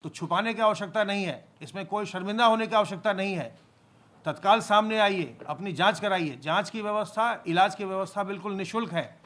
तो छुपाने की आवश्यकता नहीं है, इसमें कोई शर्मिंदा होने की आवश्यकता नहीं है। तत्काल सामने आइए, अपनी जांच कराइए। जांच की व्यवस्था, इलाज की व्यवस्था बिल्कुल निःशुल्क है।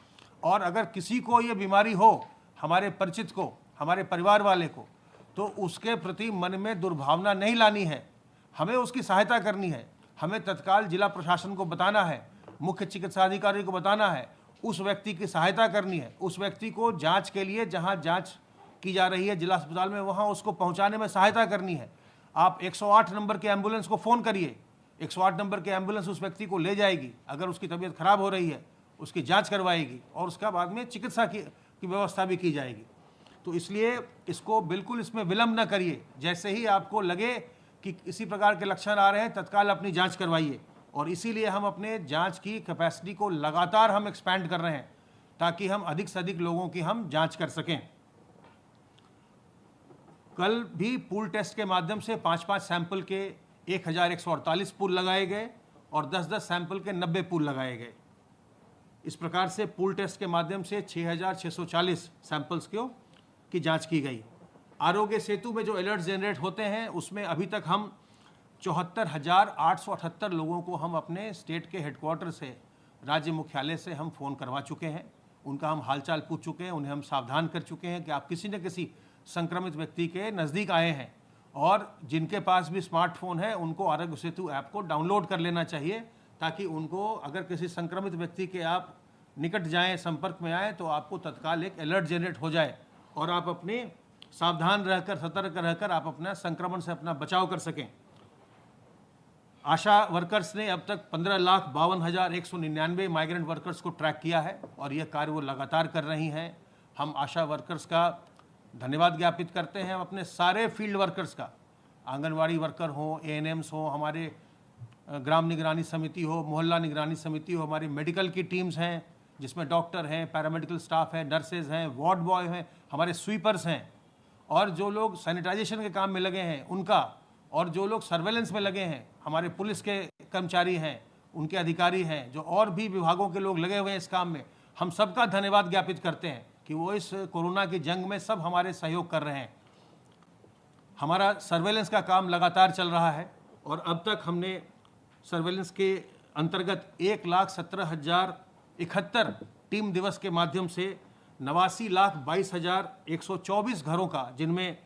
और अगर किसी को ये बीमारी हो, हमारे परिचित को, हमारे परिवार वाले को, तो उसके प्रति मन में दुर्भावना नहीं लानी है, हमें उसकी सहायता करनी है। हमें तत्काल जिला प्रशासन को बताना है, मुख्य चिकित्सा अधिकारी को बताना है, उस व्यक्ति की सहायता करनी है। उस व्यक्ति को जांच के लिए जहां जांच की जा रही है जिला अस्पताल में, वहां उसको पहुंचाने में सहायता करनी है। आप 108 नंबर के एम्बुलेंस को फ़ोन करिए, 108 नंबर के एम्बुलेंस उस व्यक्ति को ले जाएगी। अगर उसकी तबीयत खराब हो रही है, उसकी जांच करवाएगी और उसका बाद में चिकित्सा की व्यवस्था भी की जाएगी। तो इसलिए इसको बिल्कुल इसमें विलंब न करिए। जैसे ही आपको लगे कि इसी प्रकार के लक्षण आ रहे हैं, तत्काल अपनी जांच करवाइए। और इसीलिए हम अपने जांच की कैपेसिटी को लगातार हम एक्सपैंड कर रहे हैं, ताकि हम अधिक से अधिक लोगों की हम जांच कर सकें। कल भी पूल टेस्ट के माध्यम से 5-5 सैंपल के 1148 पूल लगाए गए और 10-10 सैंपल के 90 पूल लगाए गए। इस प्रकार से पूल टेस्ट के माध्यम से 6640 सैंपल्स की जांच की गई। आरोग्य सेतु में जो अलर्ट जनरेट होते हैं, उसमें अभी तक हम 74,878 लोगों को हम अपने स्टेट के हेडक्वार्टर से, राज्य मुख्यालय से हम फ़ोन करवा चुके हैं। उनका हम हालचाल पूछ चुके हैं, उन्हें हम सावधान कर चुके हैं कि आप किसी न किसी संक्रमित व्यक्ति के नज़दीक आए हैं। और जिनके पास भी स्मार्टफोन है, उनको आरोग्य सेतु ऐप को डाउनलोड कर लेना चाहिए, ताकि उनको अगर किसी संक्रमित व्यक्ति के आप निकट जाएं, संपर्क में आए, तो आपको तत्काल एक अलर्ट जनरेट हो जाए और आप अपने सावधान रहकर, सतर्क रहकर आप अपना संक्रमण से अपना बचाव कर सकें। आशा वर्कर्स ने अब तक 15,52,199 माइग्रेंट वर्कर्स को ट्रैक किया है और यह कार्य वो लगातार कर रही हैं। हम आशा वर्कर्स का धन्यवाद ज्ञापित करते हैं, हम अपने सारे फील्ड वर्कर्स का, आंगनवाड़ी वर्कर हो, एएनएम्स हो, हमारे ग्राम निगरानी समिति हो, मोहल्ला निगरानी समिति हो, हमारी मेडिकल की टीम्स हैं जिसमें डॉक्टर हैं, पैरामेडिकल स्टाफ हैं, नर्सेज हैं, वार्ड बॉय हैं, हमारे स्वीपर्स हैं, और जो लोग सैनिटाइजेशन के काम में लगे हैं उनका, और जो लोग सर्वेलेंस में लगे हैं, हमारे पुलिस के कर्मचारी हैं, उनके अधिकारी हैं, जो और भी विभागों के लोग लगे हुए हैं इस काम में, हम सबका धन्यवाद ज्ञापित करते हैं कि वो इस कोरोना की जंग में सब हमारे सहयोग कर रहे हैं। हमारा सर्वेलेंस का काम लगातार चल रहा है और अब तक हमने सर्वेलेंस के अंतर्गत 1,17,071 टीम दिवस के माध्यम से 89,22,124 घरों का, जिनमें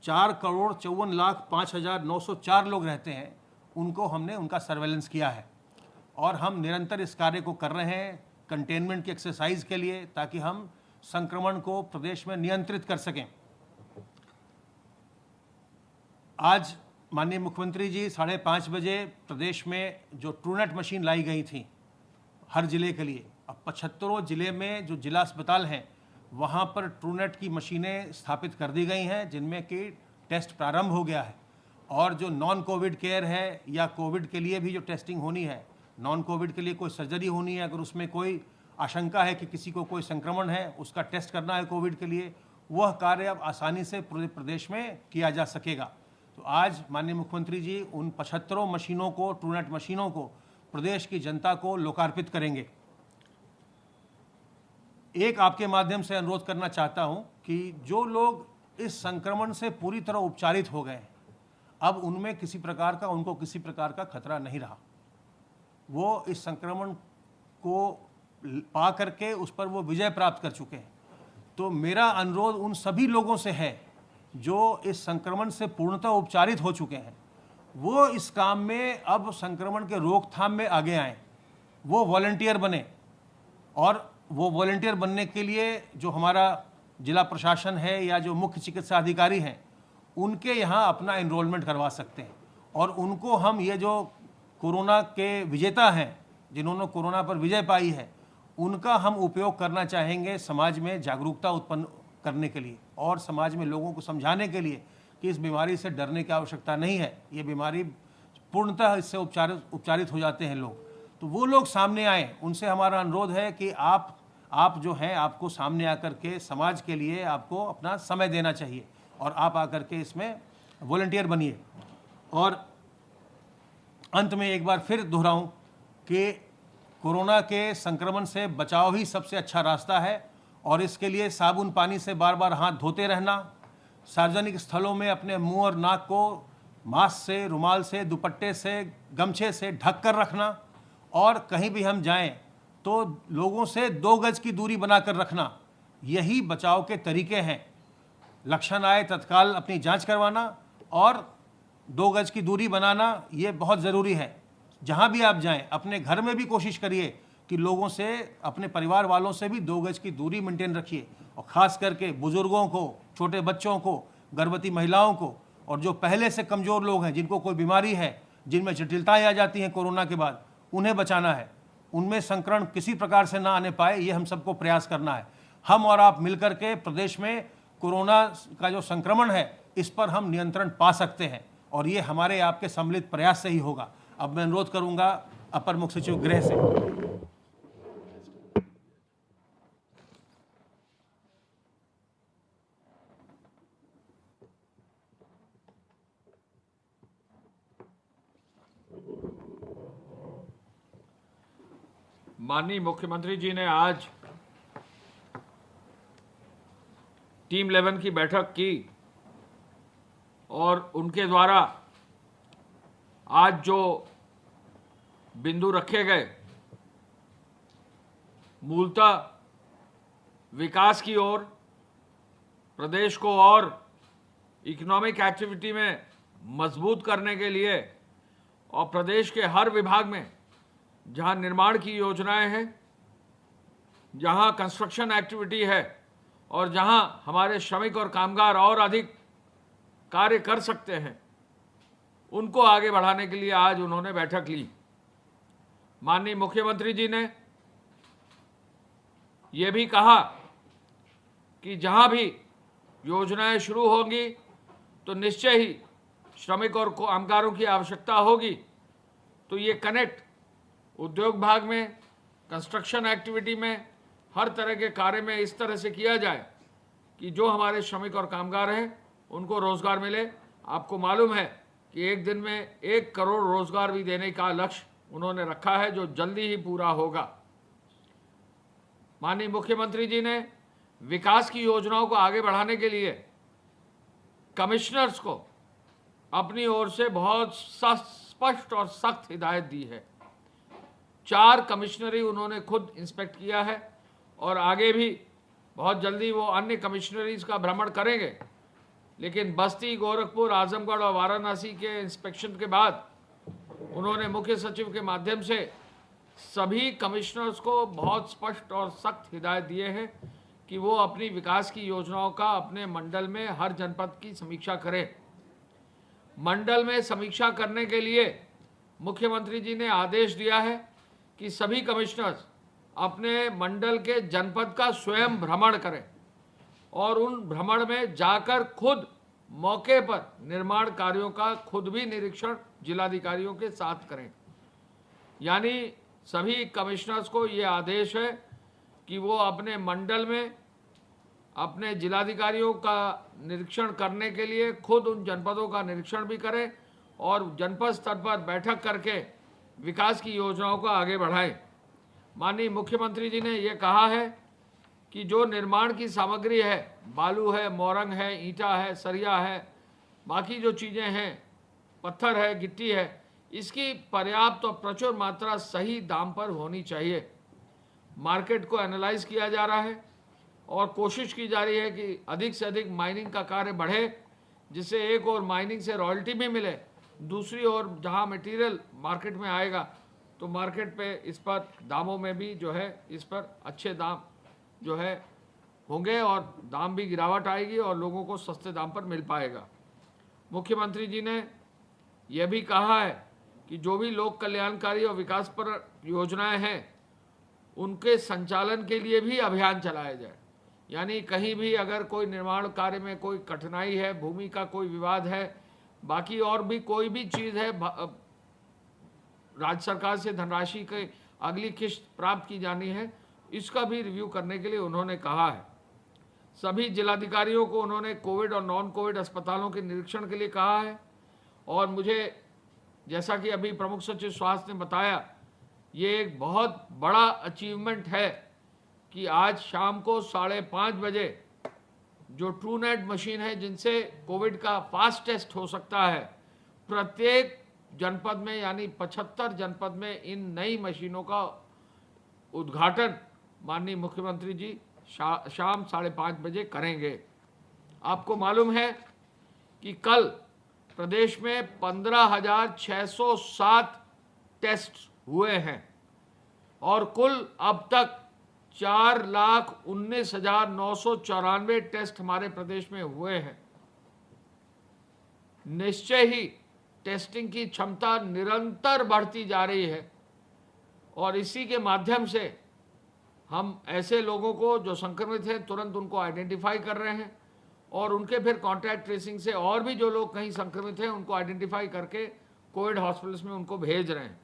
4,54,05,904 लोग रहते हैं, उनको हमने उनका सर्वेलेंस किया है। और हम निरंतर इस कार्य को कर रहे हैं कंटेनमेंट की एक्सरसाइज के लिए, ताकि हम संक्रमण को प्रदेश में नियंत्रित कर सकें। आज माननीय मुख्यमंत्री जी 5:30 बजे प्रदेश में जो ट्रूनेट मशीन लाई गई थी हर जिले के लिए, अब 75 जिले में जो जिला अस्पताल हैं वहाँ पर ट्रूनेट की मशीनें स्थापित कर दी गई हैं, जिनमें कि टेस्ट प्रारंभ हो गया है। और जो नॉन कोविड केयर है या कोविड के लिए भी जो टेस्टिंग होनी है, नॉन कोविड के लिए कोई सर्जरी होनी है, अगर उसमें कोई आशंका है कि किसी को कोई संक्रमण है, उसका टेस्ट करना है कोविड के लिए, वह कार्य अब आसानी से पूरे प्रदेश में किया जा सकेगा। तो आज माननीय मुख्यमंत्री जी उन 75 मशीनों को, ट्रूनेट मशीनों को प्रदेश की जनता को लोकार्पित करेंगे। एक आपके माध्यम से अनुरोध करना चाहता हूं कि जो लोग इस संक्रमण से पूरी तरह उपचारित हो गए हैं, अब उनमें उनको किसी प्रकार का खतरा नहीं रहा। वो इस संक्रमण को पा करके उस पर वो विजय प्राप्त कर चुके हैं। तो मेरा अनुरोध उन सभी लोगों से है जो इस संक्रमण से पूर्णतः उपचारित हो चुके हैं, वो इस काम में अब संक्रमण के रोकथाम में आगे आएं, वो वॉलंटियर बने। और वो वॉलंटियर बनने के लिए जो हमारा जिला प्रशासन है या जो मुख्य चिकित्सा अधिकारी हैं, उनके यहाँ अपना एनरोलमेंट करवा सकते हैं। और उनको हम, ये जो कोरोना के विजेता हैं, जिन्होंने कोरोना पर विजय पाई है, उनका हम उपयोग करना चाहेंगे समाज में जागरूकता उत्पन्न करने के लिए और समाज में लोगों को समझाने के लिए कि इस बीमारी से डरने की आवश्यकता नहीं है। ये बीमारी पूर्णतः, इससे उपचारित हो जाते हैं लोग। तो वो लोग सामने आएँ, उनसे हमारा अनुरोध है कि आप जो हैं, आपको सामने आकर के समाज के लिए आपको अपना समय देना चाहिए और आप आकर के इसमें वॉलंटियर बनिए। और अंत में एक बार फिर दोहराऊं कि कोरोना के संक्रमण से बचाव ही सबसे अच्छा रास्ता है और इसके लिए साबुन पानी से बार बार हाथ धोते रहना, सार्वजनिक स्थलों में अपने मुंह और नाक को मास्क से, रुमाल से, दुपट्टे से, गमछे से ढक कर रखना, और कहीं भी हम जाएं तो लोगों से 2 गज की दूरी बनाकर रखना, यही बचाव के तरीके हैं। लक्षण आए तत्काल अपनी जांच करवाना और 2 गज की दूरी बनाना, ये बहुत ज़रूरी है। जहां भी आप जाएं, अपने घर में भी कोशिश करिए कि लोगों से, अपने परिवार वालों से भी 2 गज की दूरी मेंटेन रखिए, और ख़ास करके बुज़ुर्गों को, छोटे बच्चों को, गर्भवती महिलाओं को, और जो पहले से कमज़ोर लोग हैं, जिनको कोई बीमारी है, जिनमें जटिलताएँ आ जाती हैं कोरोना के बाद, उन्हें बचाना है। उनमें संक्रमण किसी प्रकार से ना आने पाए, ये हम सबको प्रयास करना है। हम और आप मिलकर के प्रदेश में कोरोना का जो संक्रमण है, इस पर हम नियंत्रण पा सकते हैं, और ये हमारे आपके सम्मिलित प्रयास से ही होगा। अब मैं अनुरोध करूंगा अपर मुख्य सचिव गृह से। माननीय मुख्यमंत्री जी ने आज टीम 11 की बैठक की, और उनके द्वारा आज जो बिंदु रखे गए, मूलतः विकास की ओर, प्रदेश को और इकोनॉमिक एक्टिविटी में मजबूत करने के लिए, और प्रदेश के हर विभाग में जहां निर्माण की योजनाएं हैं, जहां कंस्ट्रक्शन एक्टिविटी है, और जहां हमारे श्रमिक और कामगार और अधिक कार्य कर सकते हैं, उनको आगे बढ़ाने के लिए आज उन्होंने बैठक ली। माननीय मुख्यमंत्री जी ने ये भी कहा कि जहां भी योजनाएं शुरू होंगी तो निश्चय ही श्रमिक और कामगारों की आवश्यकता होगी, तो ये कनेक्ट उद्योग भाग में, कंस्ट्रक्शन एक्टिविटी में, हर तरह के कार्य में इस तरह से किया जाए कि जो हमारे श्रमिक और कामगार हैं उनको रोजगार मिले। आपको मालूम है कि एक दिन में 1 करोड़ रोजगार भी देने का लक्ष्य उन्होंने रखा है, जो जल्दी ही पूरा होगा। माननीय मुख्यमंत्री जी ने विकास की योजनाओं को आगे बढ़ाने के लिए कमिश्नर्स को अपनी ओर से बहुत स्पष्ट और सख्त हिदायत दी है। 4 कमिश्नरी उन्होंने खुद इंस्पेक्ट किया है, और आगे भी बहुत जल्दी वो अन्य कमिश्नरीज का भ्रमण करेंगे। लेकिन बस्ती, गोरखपुर, आजमगढ़ और वाराणसी के इंस्पेक्शन के बाद उन्होंने मुख्य सचिव के माध्यम से सभी कमिश्नर्स को बहुत स्पष्ट और सख्त हिदायत दिए हैं कि वो अपनी विकास की योजनाओं का अपने मंडल में हर जनपद की समीक्षा करें। मंडल में समीक्षा करने के लिए मुख्यमंत्री जी ने आदेश दिया है कि सभी कमिश्नर्स अपने मंडल के जनपद का स्वयं भ्रमण करें, और उन भ्रमण में जाकर खुद मौके पर निर्माण कार्यों का खुद भी निरीक्षण जिलाधिकारियों के साथ करें। यानी सभी कमिश्नर्स को ये आदेश है कि वो अपने मंडल में अपने जिलाधिकारियों का निरीक्षण करने के लिए खुद उन जनपदों का निरीक्षण भी करें, और जनपद स्तर पर बैठक करके विकास की योजनाओं को आगे बढ़ाएं। माननीय मुख्यमंत्री जी ने ये कहा है कि जो निर्माण की सामग्री है, बालू है, मोरंग है, ईंटा है, सरिया है, बाकी जो चीज़ें हैं, पत्थर है, गिट्टी है, इसकी पर्याप्त और प्रचुर मात्रा सही दाम पर होनी चाहिए। मार्केट को एनालाइज किया जा रहा है, और कोशिश की जा रही है कि अधिक से अधिक माइनिंग का कार्य बढ़े, जिससे एक और माइनिंग से रॉयल्टी भी मिले, दूसरी ओर जहां मटेरियल मार्केट में आएगा तो मार्केट पे इस पर दामों में भी जो है इस पर अच्छे दाम जो है होंगे, और दाम भी गिरावट आएगी और लोगों को सस्ते दाम पर मिल पाएगा। मुख्यमंत्री जी ने यह भी कहा है कि जो भी लोक कल्याणकारी और विकास पर योजनाएं हैं, उनके संचालन के लिए भी अभियान चलाया जाए। यानी कहीं भी अगर कोई निर्माण कार्य में कोई कठिनाई है, भूमि का कोई विवाद है, बाकी और भी कोई भी चीज़ है, राज्य सरकार से धनराशि की अगली किश्त प्राप्त की जानी है, इसका भी रिव्यू करने के लिए उन्होंने कहा है। सभी जिलाधिकारियों को उन्होंने कोविड और नॉन कोविड अस्पतालों के निरीक्षण के लिए कहा है, और मुझे जैसा कि अभी प्रमुख सचिव स्वास्थ्य ने बताया, ये एक बहुत बड़ा अचीवमेंट है कि आज शाम को 5:30 बजे जो ट्रूनेट मशीन है जिनसे कोविड का फास्ट टेस्ट हो सकता है, प्रत्येक जनपद में यानी 75 जनपद में इन नई मशीनों का उद्घाटन माननीय मुख्यमंत्री जी शाम 5:30 बजे करेंगे। आपको मालूम है कि कल प्रदेश में 15,607 टेस्ट हुए हैं और कुल अब तक 4,19,994 टेस्ट हमारे प्रदेश में हुए हैं। निश्चय ही टेस्टिंग की क्षमता निरंतर बढ़ती जा रही है और इसी के माध्यम से हम ऐसे लोगों को जो संक्रमित हैं तुरंत उनको आइडेंटिफाई कर रहे हैं और उनके फिर कॉन्टैक्ट ट्रेसिंग से और भी जो लोग कहीं संक्रमित हैं उनको आइडेंटिफाई करके कोविड हॉस्पिटल्स में उनको भेज रहे हैं।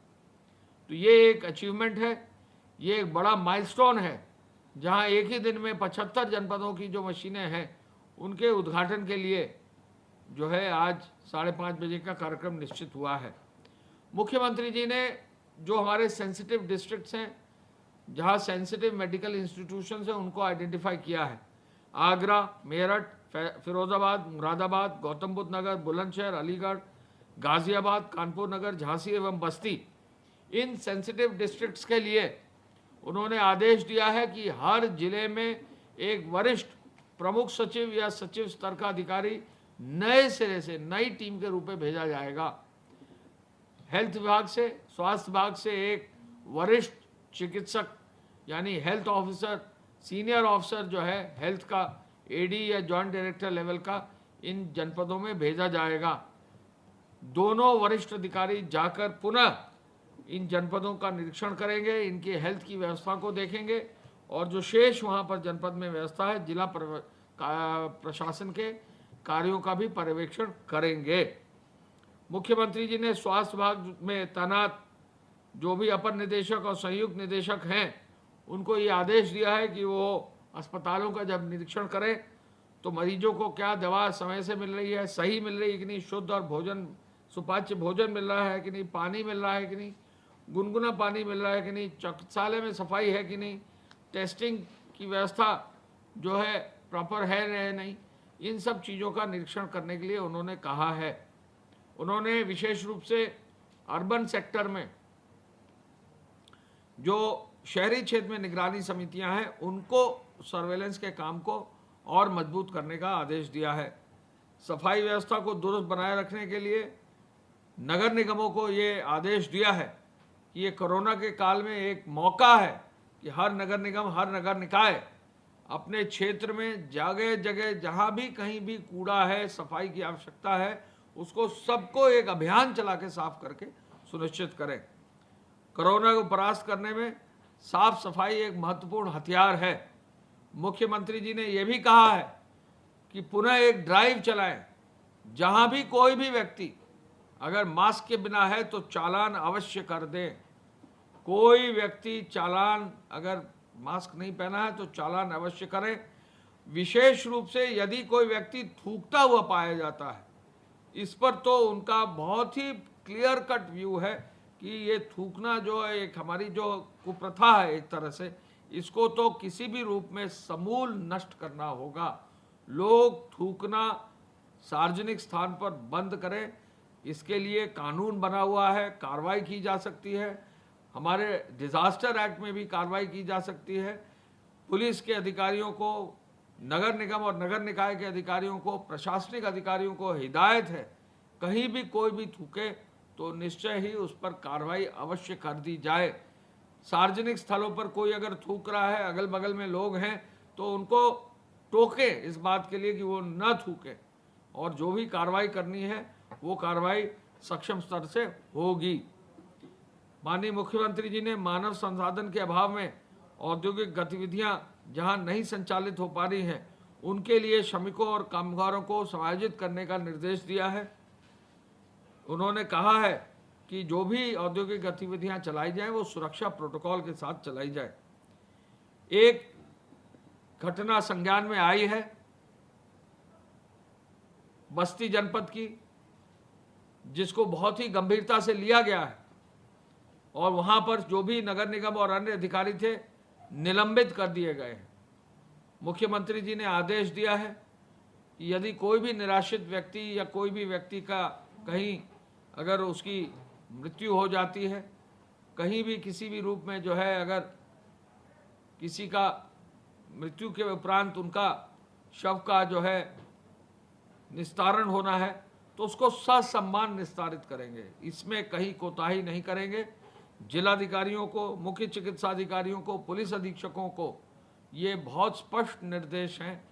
तो ये एक अचीवमेंट है, ये एक बड़ा माइलस्टोन है, जहां एक ही दिन में 75 जनपदों की जो मशीनें हैं उनके उद्घाटन के लिए जो है आज 5:30 बजे का कार्यक्रम निश्चित हुआ है। मुख्यमंत्री जी ने जो हमारे सेंसिटिव डिस्ट्रिक्ट्स हैं, जहां सेंसिटिव मेडिकल इंस्टीट्यूशंस हैं, उनको आइडेंटिफाई किया है। आगरा, मेरठ, फिरोजाबाद, मुरादाबाद, गौतम बुद्ध नगर, बुलंदशहर, अलीगढ़, गाजियाबाद, कानपुर नगर, झांसी एवं बस्ती, इन सेंसिटिव डिस्ट्रिक्ट्स के लिए उन्होंने आदेश दिया है कि हर जिले में एक वरिष्ठ प्रमुख सचिव या सचिव स्तर का अधिकारी नए सिरे से नई टीम के रूप में भेजा जाएगा। हेल्थ विभाग से, स्वास्थ्य विभाग से एक वरिष्ठ चिकित्सक यानी हेल्थ ऑफिसर, सीनियर ऑफिसर जो है हेल्थ का एडी या जॉइंट डायरेक्टर लेवल का, इन जनपदों में भेजा जाएगा। दोनों वरिष्ठ अधिकारी जाकर पुनः इन जनपदों का निरीक्षण करेंगे, इनकी हेल्थ की व्यवस्था को देखेंगे और जो शेष वहां पर जनपद में व्यवस्था है, जिला प्रशासन के कार्यों का भी पर्यवेक्षण करेंगे। मुख्यमंत्री जी ने स्वास्थ्य विभाग में तैनात जो भी अपर निदेशक और संयुक्त निदेशक हैं उनको ये आदेश दिया है कि वो अस्पतालों का जब निरीक्षण करें तो मरीजों को क्या दवा समय से मिल रही है, सही मिल रही है कि नहीं, शुद्ध और भोजन सुपाच्य भोजन मिल रहा है कि नहीं, पानी मिल रहा है कि नहीं, गुनगुना पानी मिल रहा है कि नहीं, चिकित्सालय में सफाई है कि नहीं, टेस्टिंग की व्यवस्था जो है प्रॉपर है या नहीं, इन सब चीज़ों का निरीक्षण करने के लिए उन्होंने कहा है। उन्होंने विशेष रूप से अर्बन सेक्टर में जो शहरी क्षेत्र में निगरानी समितियां हैं उनको सर्वेलेंस के काम को और मजबूत करने का आदेश दिया है। सफाई व्यवस्था को दुरुस्त बनाए रखने के लिए नगर निगमों को ये आदेश दिया है कि ये कोरोना के काल में एक मौका है कि हर नगर निगम, हर नगर निकाय अपने क्षेत्र में जगह जगह जहां भी कहीं भी कूड़ा है, सफाई की आवश्यकता है, उसको सबको एक अभियान चला के साफ करके सुनिश्चित करें। कोरोना को परास्त करने में साफ सफाई एक महत्वपूर्ण हथियार है। मुख्यमंत्री जी ने यह भी कहा है कि पुनः एक ड्राइव चलाएं, जहां भी कोई भी व्यक्ति अगर मास्क के बिना है तो चालान अवश्य कर दें। कोई व्यक्ति चालान, अगर मास्क नहीं पहना है तो चालान अवश्य करें। विशेष रूप से यदि कोई व्यक्ति थूकता हुआ पाया जाता है, इस पर तो उनका बहुत ही क्लियर कट व्यू है कि ये थूकना जो है एक हमारी जो कुप्रथा है एक तरह से, इसको तो किसी भी रूप में समूल नष्ट करना होगा। लोग थूकना सार्वजनिक स्थान पर बंद करें, इसके लिए कानून बना हुआ है, कार्रवाई की जा सकती है। हमारे डिजास्टर एक्ट में भी कार्रवाई की जा सकती है। पुलिस के अधिकारियों को, नगर निगम और नगर निकाय के अधिकारियों को, प्रशासनिक अधिकारियों को हिदायत है, कहीं भी कोई भी थूके तो निश्चय ही उस पर कार्रवाई अवश्य कर दी जाए। सार्वजनिक स्थलों पर कोई अगर थूक रहा है, अगल बगल में लोग हैं, तो उनको टोके इस बात के लिए कि वो न थूके, और जो भी कार्रवाई करनी है वो कार्रवाई सक्षम स्तर से होगी। माननीय मुख्यमंत्री जी ने मानव संसाधन के अभाव में औद्योगिक गतिविधियां जहां नहीं संचालित हो पा रही हैं, उनके लिए श्रमिकों और कामगारों को समायोजित करने का निर्देश दिया है। उन्होंने कहा है कि जो भी औद्योगिक गतिविधियां चलाई जाएं वो सुरक्षा प्रोटोकॉल के साथ चलाई जाए। एक घटना संज्ञान में आई है बस्ती जनपद की, जिसको बहुत ही गंभीरता से लिया गया है और वहां पर जो भी नगर निगम और अन्य अधिकारी थे निलंबित कर दिए गए हैं। मुख्यमंत्री जी ने आदेश दिया है कि यदि कोई भी निराश्रित व्यक्ति या कोई भी व्यक्ति का कहीं अगर उसकी मृत्यु हो जाती है, कहीं भी किसी भी रूप में जो है अगर किसी का मृत्यु के उपरांत उनका शव का जो है निस्तारण होना है, तो उसको ससम्मान निस्तारित करेंगे। इसमें कहीं कोताही नहीं करेंगे। जिलाधिकारियों को, मुख्य चिकित्सा अधिकारियों को, पुलिस अधीक्षकों को ये बहुत स्पष्ट निर्देश हैं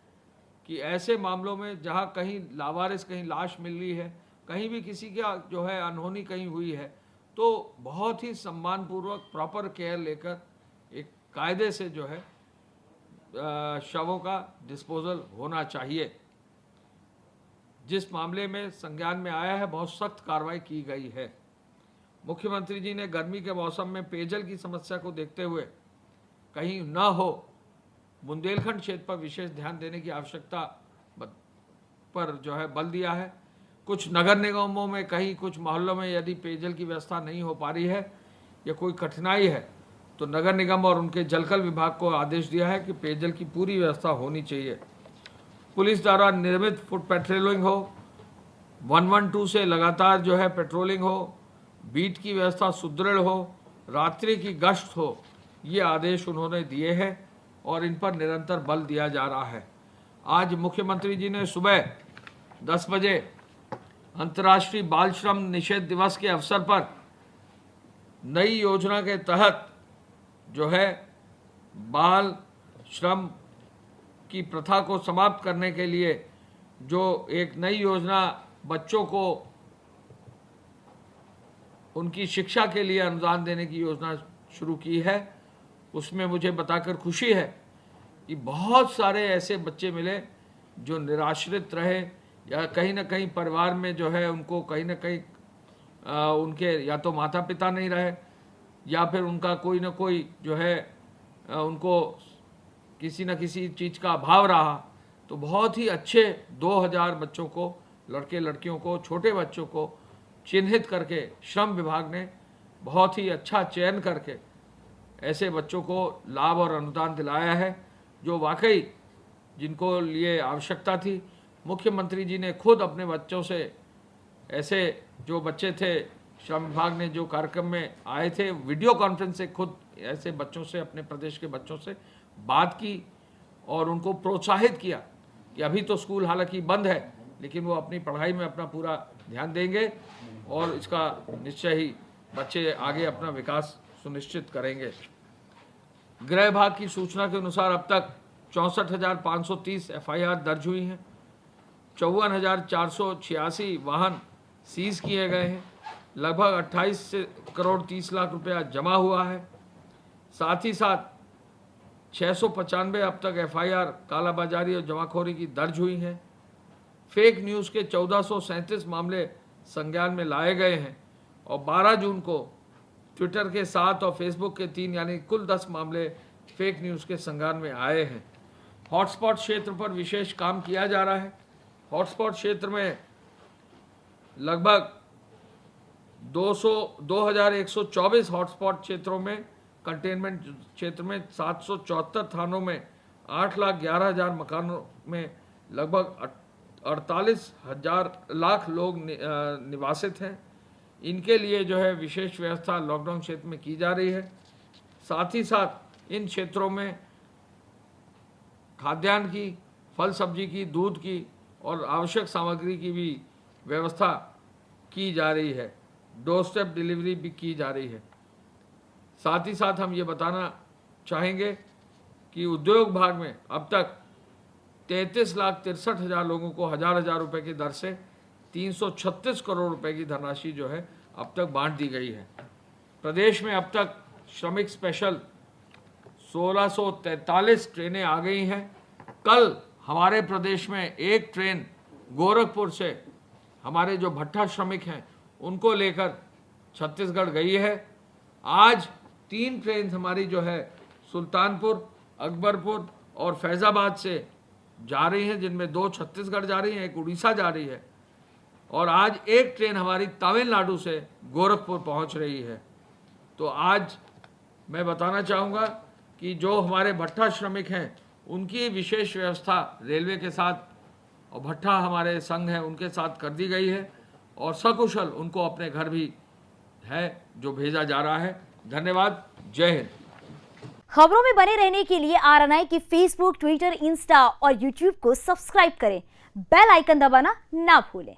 कि ऐसे मामलों में जहां कहीं लावारिस, कहीं लाश मिल रही है, कहीं भी किसी का जो है अनहोनी कहीं हुई है, तो बहुत ही सम्मानपूर्वक प्रॉपर केयर लेकर एक कायदे से जो है शवों का डिस्पोजल होना चाहिए। जिस मामले में संज्ञान में आया है, बहुत सख्त कार्रवाई की गई है। मुख्यमंत्री जी ने गर्मी के मौसम में पेयजल की समस्या को देखते हुए कहीं न हो बुंदेलखंड क्षेत्र पर विशेष ध्यान देने की आवश्यकता पर जो है बल दिया है। कुछ नगर निगमों में कहीं कुछ मोहल्लों में यदि पेयजल की व्यवस्था नहीं हो पा रही है या कोई कठिनाई है, तो नगर निगम और उनके जलकल विभाग को आदेश दिया है कि पेयजल की पूरी व्यवस्था होनी चाहिए। पुलिस द्वारा नियमित फुट पेट्रोलिंग हो, 112 से लगातार जो है पेट्रोलिंग हो, बीट की व्यवस्था सुदृढ़ हो, रात्रि की गश्त हो, ये आदेश उन्होंने दिए हैं और इन पर निरंतर बल दिया जा रहा है। आज मुख्यमंत्री जी ने सुबह 10 बजे अंतर्राष्ट्रीय बाल श्रम निषेध दिवस के अवसर पर नई योजना के तहत जो है बाल श्रम की प्रथा को समाप्त करने के लिए जो एक नई योजना बच्चों को उनकी शिक्षा के लिए अनुदान देने की योजना शुरू की है, उसमें मुझे बताकर खुशी है कि बहुत सारे ऐसे बच्चे मिले जो निराश्रित रहे या कहीं ना कहीं परिवार में जो है उनको कहीं ना कहीं उनके या तो माता पिता नहीं रहे या फिर उनका कोई ना कोई जो है उनको किसी न किसी चीज़ का अभाव रहा। तो बहुत ही अच्छे 2000 बच्चों को, लड़के लड़कियों को, छोटे बच्चों को चिन्हित करके श्रम विभाग ने बहुत ही अच्छा चयन करके ऐसे बच्चों को लाभ और अनुदान दिलाया है जो वाकई जिनको लिए आवश्यकता थी। मुख्यमंत्री जी ने खुद अपने बच्चों से, ऐसे जो बच्चे थे, श्रम विभाग ने जो कार्यक्रम में आए थे, वीडियो कॉन्फ्रेंस से खुद ऐसे बच्चों से, अपने प्रदेश के बच्चों से बात की और उनको प्रोत्साहित किया कि अभी तो स्कूल हालांकि बंद है लेकिन वो अपनी पढ़ाई में अपना पूरा ध्यान देंगे और इसका निश्चय ही बच्चे आगे अपना विकास सुनिश्चित करेंगे। गृह विभाग की सूचना के अनुसार अब तक 64,530 FIR दर्ज हुई हैं, 54,486 वाहन सीज किए गए हैं, लगभग 28 करोड़ 30 लाख रुपया जमा हुआ है। साथ ही साथ 695 अब तक FIR कालाबाजारी और जमाखोरी की दर्ज हुई हैं। फेक न्यूज़ के 1437 मामले संज्ञान में लाए गए हैं और 12 जून को ट्विटर के 7 और फेसबुक के 3 यानी कुल 10 मामले फेक न्यूज़ के संज्ञान में आए हैं। हॉटस्पॉट क्षेत्र पर विशेष काम किया जा रहा है। हॉटस्पॉट क्षेत्र में लगभग 2124 हॉटस्पॉट क्षेत्रों में, कंटेनमेंट क्षेत्र में 774 थानों में 8,11,000 मकानों में लगभग 48,000 लाख लोग निवासित हैं। इनके लिए जो है विशेष व्यवस्था लॉकडाउन क्षेत्र में की जा रही है। साथ ही साथ इन क्षेत्रों में खाद्यान्न की, फल सब्जी की, दूध की और आवश्यक सामग्री की भी व्यवस्था की जा रही है। डोर स्टेप डिलीवरी भी की जा रही है। साथ ही साथ हम ये बताना चाहेंगे कि उद्योग विभाग में अब तक 33,63,000 लोगों को हजार रुपए की दर से 336 करोड़ रुपए की धनराशि जो है अब तक बांट दी गई है। प्रदेश में अब तक श्रमिक स्पेशल 1643 ट्रेनें आ गई हैं। कल हमारे प्रदेश में एक ट्रेन गोरखपुर से हमारे जो भट्टा श्रमिक हैं उनको लेकर छत्तीसगढ़ गई है। आज 3 ट्रेन हमारी जो है सुल्तानपुर, अकबरपुर और फैज़ाबाद से जा रही हैं, जिनमें 2 छत्तीसगढ़ जा रही हैं, एक उड़ीसा जा रही है और आज एक ट्रेन हमारी तमिलनाडु से गोरखपुर पहुंच रही है। तो आज मैं बताना चाहूँगा कि जो हमारे भट्टा श्रमिक हैं उनकी विशेष व्यवस्था रेलवे के साथ और भट्टा हमारे संघ हैं उनके साथ कर दी गई है और सकुशल उनको अपने घर भी है जो भेजा जा रहा है। धन्यवाद। जय हिंद। खबरों में बने रहने के लिए RNI की फेसबुक, ट्विटर, इंस्टा और यूट्यूब को सब्सक्राइब करें। बेल आइकन दबाना ना भूलें।